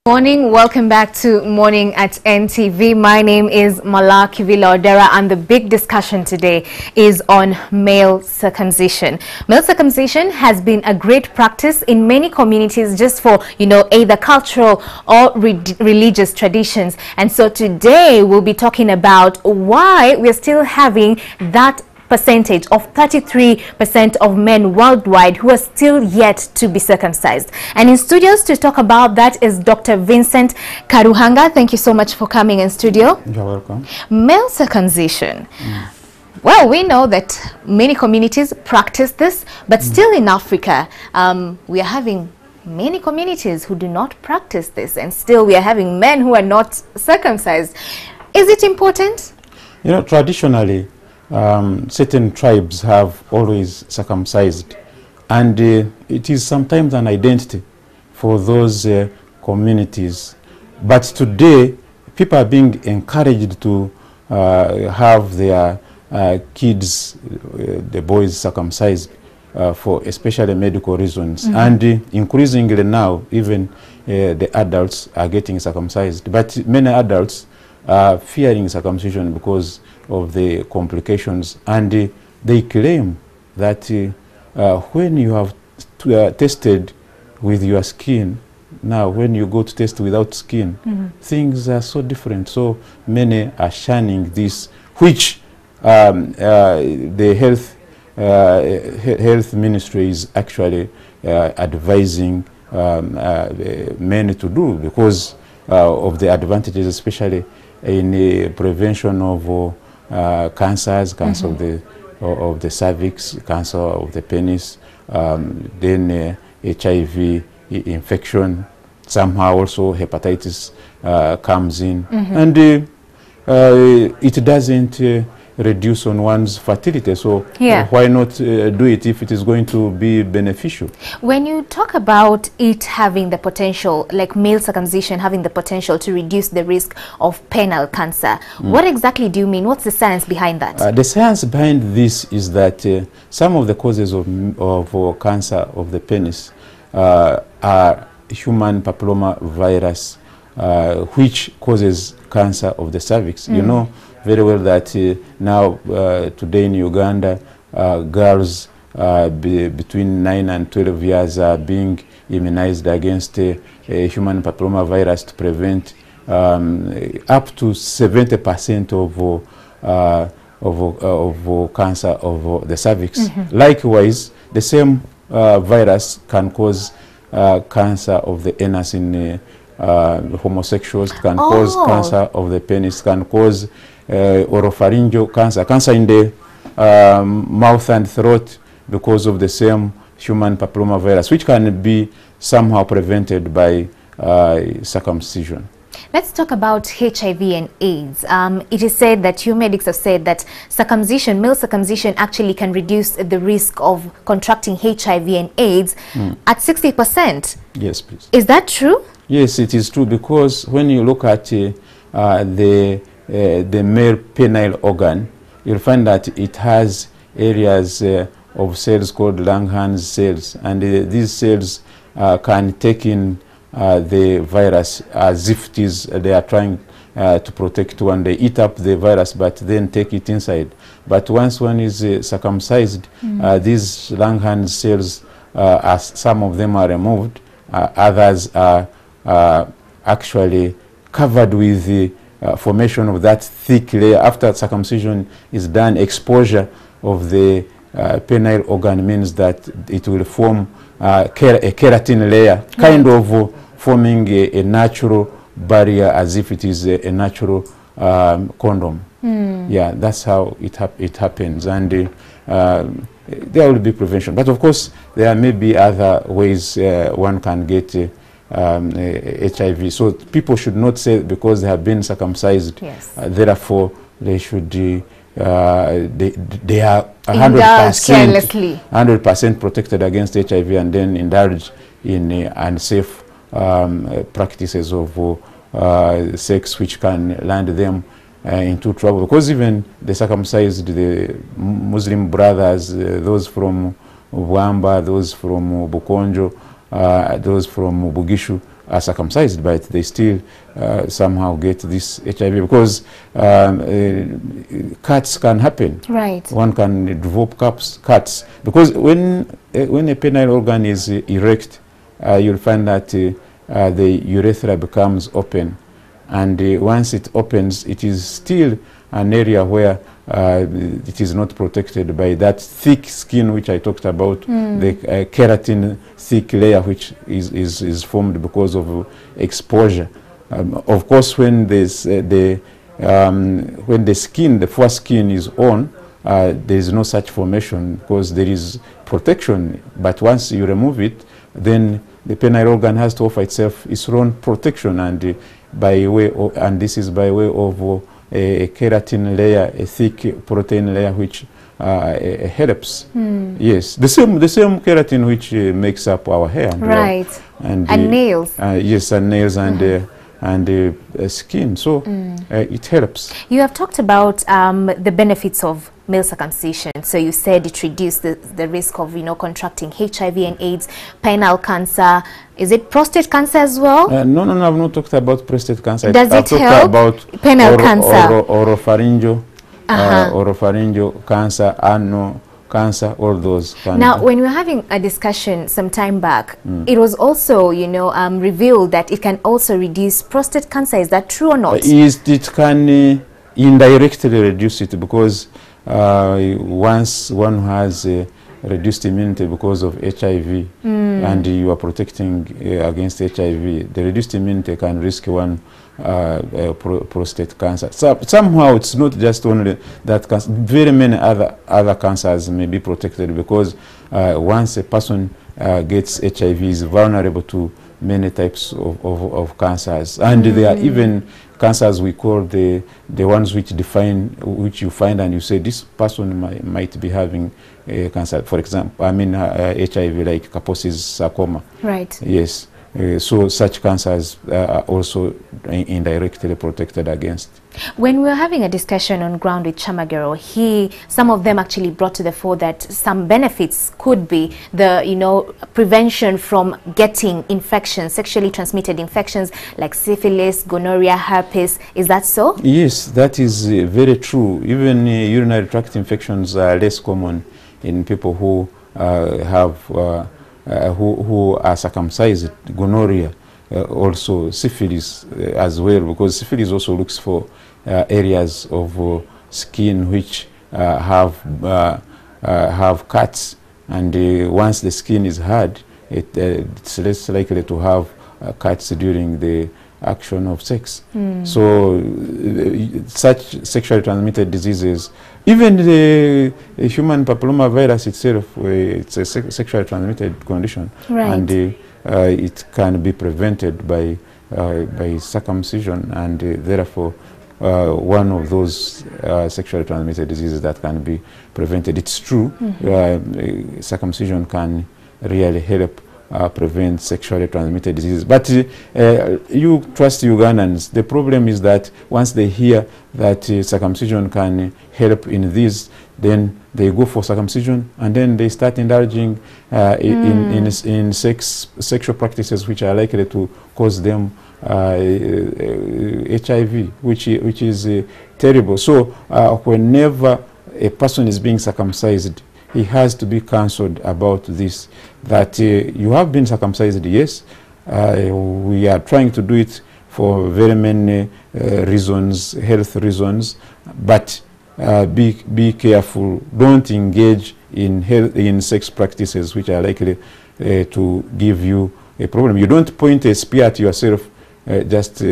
Morning, welcome back to Morning at NTV. My name is Mala Kivila Odera, and the big discussion today is on male circumcision. Male circumcision has been a great practice in many communities just for, either cultural or religious traditions. And so today we'll be talking about why we're still having that percentage of 33% of men worldwide who are still yet to be circumcised. And in studios to talk about that is Dr. Vincent Karuhanga. Thank you so much for coming in studio. You're welcome. Male circumcision. Well, we know that many communities practice this, but still in Africa, we are having many communities who do not practice this, and still we are having men who are not circumcised. Is it important? Traditionally, certain tribes have always circumcised, and it is sometimes an identity for those communities. But today, people are being encouraged to have their kids, the boys, circumcised for especially medical reasons. And increasingly now, even the adults are getting circumcised. But many adults are fearing circumcision because of the complications, and they claim that when you have tested with your skin, now when you go to test without skin, things are so different. So many are shunning this, which the health ministry is actually advising men to do, because of the advantages, especially in the prevention of cancers, cancer of the cervix, cancer of the penis, then HIV infection, somehow also hepatitis comes in, and it doesn't reduce on one's fertility. So why not do it if it is going to be beneficial? When you talk about it having the potential, like male circumcision having the potential to reduce the risk of penile cancer, what exactly do you mean? What's the science behind that? The science behind this is that some of the causes of cancer of the penis are human papilloma virus, which causes cancer of the cervix. You know very well that now today in Uganda, girls between 9 and 12 years are being immunized against human papilloma virus to prevent up to 70% of cancer of the cervix. Likewise, the same virus can cause cancer of the anus in homosexuals, can cause cancer of the penis, can cause oropharyngeal cancer, cancer in the mouth and throat, because of the same human papilloma virus, which can be somehow prevented by circumcision. Let's talk about HIV and AIDS. It is said that you medics have said that circumcision, male circumcision, actually can reduce the risk of contracting HIV and AIDS at 60%. Yes, please. Is that true? Yes, it is true, because when you look at the male penile organ, you'll find that it has areas of cells called Langerhans cells, and these cells can take in the virus as if it is they are trying to protect one. They eat up the virus but then take it inside. But once one is circumcised, these Langerhans cells, as some of them are removed, others are actually covered with the formation of that thick layer. After circumcision is done, exposure of the penile organ means that it will form a keratin layer, kind of forming a natural barrier, as if it is a natural condom. Yeah, that's how it happens, and there will be prevention. But of course, there may be other ways one can get HIV. So people should not say because they have been circumcised, therefore they should they are 100% protected against HIV, and then indulge in unsafe practices of sex, which can land them into trouble. Because even the circumcised, the Muslim brothers, those from Bwamba, those from Bukonjo, those from Bugishu, are circumcised, but they still somehow get this HIV, because cuts can happen. Right. One can develop cuts, because when a penile organ is erect, you'll find that the urethra becomes open, and once it opens, it is still an area where it is not protected by that thick skin which I talked about, the keratin thick layer which is formed because of exposure. Of course, when there's when the foreskin is on, there is no such formation because there is protection. But once you remove it, then the penile organ has to offer itself its own protection, and by way of, and this is by way of a keratin layer, a thick protein layer which helps. Yes, the same keratin which makes up our hair. Right. And nails. Yes, and nails and skin. So it helps. You have talked about the benefits of male circumcision. So you said it reduced the risk of, contracting HIV and AIDS, penile cancer. Is it prostate cancer as well? No, I've not talked about prostate cancer. Does it help? About penile cancer, oropharyngeal cancer, anal cancer, all those. Now, when we were having a discussion some time back, it was also, revealed that it can also reduce prostate cancer. Is that true or not? It can indirectly reduce it, because once one has reduced immunity because of HIV, and you are protecting against HIV, the reduced immunity can risk one prostate cancer. So somehow it's not just only that cancer. Very many other cancers may be protected, because once a person gets HIV, is vulnerable to many types of cancers, and there are even cancers we call the ones which you find and you say this person might be having cancer. For example, HIV, like Kaposi's sarcoma. Right. Yes. So such cancers are also indirectly protected against. When we were having a discussion on ground with Chamagero, some of them actually brought to the fore that some benefits could be the prevention from getting infections, sexually transmitted infections like syphilis, gonorrhea, herpes. Is that so? Yes, that is very true. Even urinary tract infections are less common in people who who are circumcised. Gonorrhea, also syphilis as well, because syphilis also looks for areas of skin which have cuts, and once the skin is hard, it's less likely to have cuts during the action of sex. So such sexually transmitted diseases, even the human papillomavirus itself, it's a sexually transmitted condition, and it can be prevented by circumcision, and therefore one of those sexually transmitted diseases that can be prevented. It's true, circumcision can really help prevent sexually transmitted diseases. But you trust Ugandans. The problem is that once they hear that circumcision can help in this, then they go for circumcision, and then they start indulging in sexual practices which are likely to cause them HIV, which is terrible. So whenever a person is being circumcised, he has to be counseled about this, that you have been circumcised, yes, we are trying to do it for very many reasons, health reasons, but be careful. Don't engage in sex practices which are likely to give you a problem. You don't point a spear at yourself just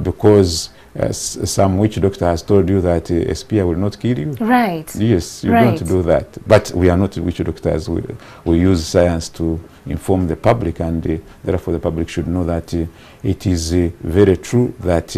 because some witch doctor has told you that a spear will not kill you. Right. Yes, you don't do that. But we are not witch doctors. We use science to inform the public, and therefore the public should know that it is very true that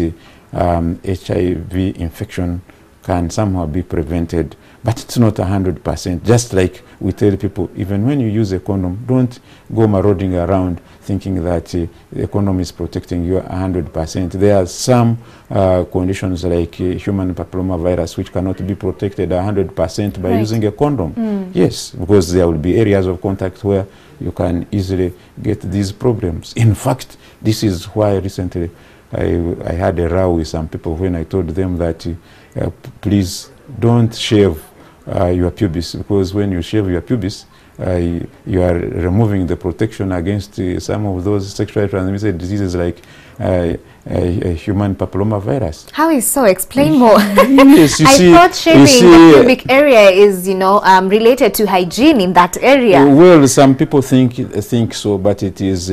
HIV infection can somehow be prevented, but it's not 100%. Just like we tell people, even when you use a condom, don't go marauding around thinking that the condom is protecting you 100%. There are some conditions like human papillomavirus which cannot be protected 100% by using a condom. Yes, because there will be areas of contact where you can easily get these problems. In fact, this is why recently I had a row with some people when I told them that please don't shave your pubis, because when you shave your pubis, you are removing the protection against some of those sexually transmitted diseases like human papillomavirus. How is so? Explain more. Yes, I thought shaving the pubic area is, related to hygiene in that area. Well, some people think so, but it is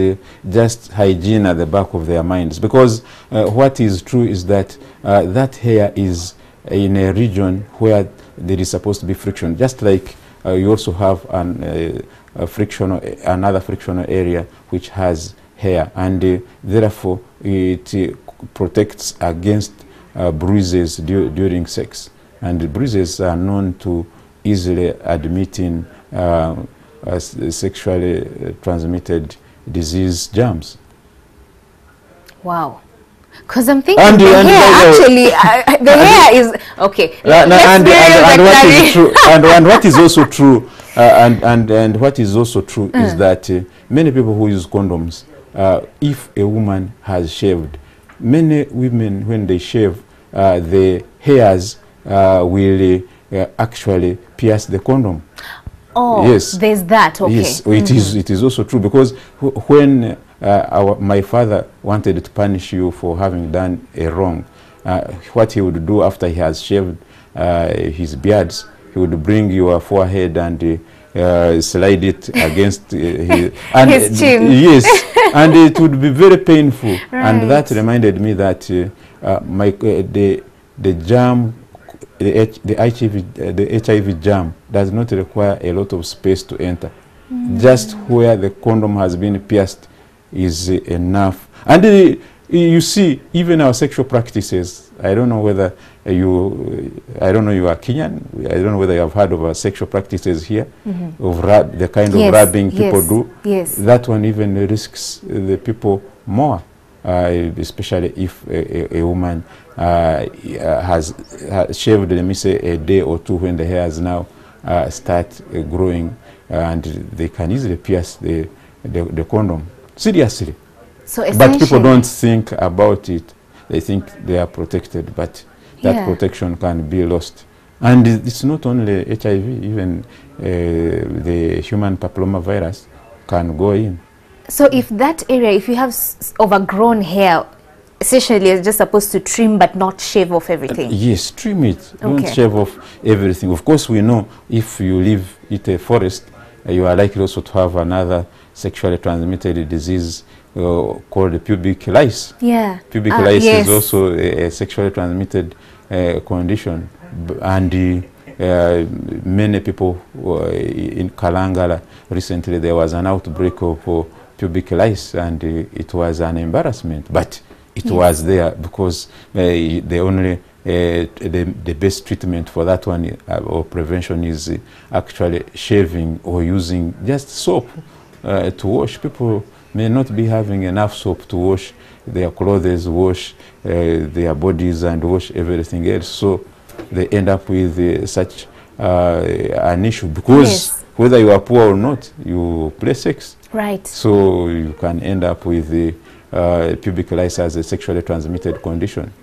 just hygiene at the back of their minds. Because what is true is that that hair is in a region where there is supposed to be friction, just like you also have another frictional area which has hair, and therefore it protects against bruises during sex, and bruises are known to easily admitting sexually transmitted disease germs. Wow. Because I'm thinking the hair is okay. And what is also true, and what is also true is that many people who use condoms, if a woman has shaved, many women when they shave, the hairs will actually pierce the condom. Oh, yes, there's that. Okay. Yes, it is also true, because when my father wanted to punish you for having done a wrong, what he would do after he has shaved his beards, he would bring your forehead and slide it against his chin. Yes, and it would be very painful. Right. And that reminded me that the germ, the HIV germ does not require a lot of space to enter. Just where the condom has been pierced is enough. And you see, even our sexual practices, I don't know whether you are Kenyan, I don't know whether you have heard of our sexual practices here, of the kind of rubbing people do. Yes. That one even risks the people more, especially if a woman has shaved, let me say, a day or two, when the hairs now start growing, and they can easily pierce the condom. Seriously. So but people don't think about it. They think they are protected, but that protection can be lost. And it's not only HIV, even the human papillomavirus can go in. So if that area, if you have overgrown hair, essentially it's just supposed to trim but not shave off everything? Yes, trim it. Don't shave off everything. Of course, we know if you live in a forest, you are likely also to have another sexually transmitted disease called pubic lice. Yeah. Pubic lice is also a sexually transmitted condition. And many people in Kalangala, recently there was an outbreak of pubic lice, and it was an embarrassment. But it was there because the best treatment for that one or prevention is actually shaving or using just soap to wash. People may not be having enough soap to wash their clothes, wash their bodies, and wash everything else. So they end up with such an issue, because whether you are poor or not, you play sex. Right. So you can end up with the pubic lice as a sexually transmitted condition.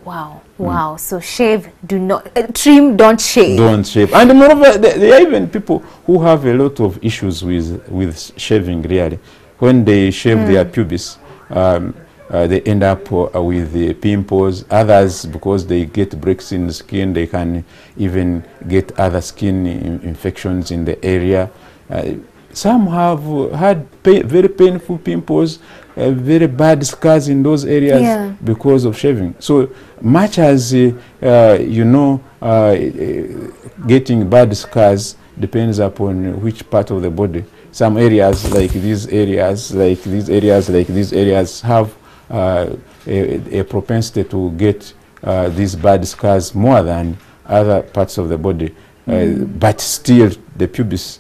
Wow. Wow. So shave, do not trim, don't shave. Don't shave. And moreover, there are even people who have a lot of issues with shaving, really. When they shave their pubis, they end up with pimples. Others, because they get breaks in the skin, they can even get other skin infections in the area. Some have had very painful pimples, very bad scars in those areas because of shaving. So much as, getting bad scars depends upon which part of the body. Some areas, like these areas, have a propensity to get these bad scars more than other parts of the body, but still the pubis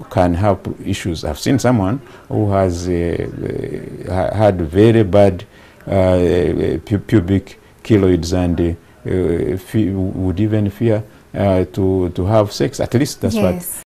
can have issues. I've seen someone who has had very bad pubic keloids and would even fear to have sex. At least that's what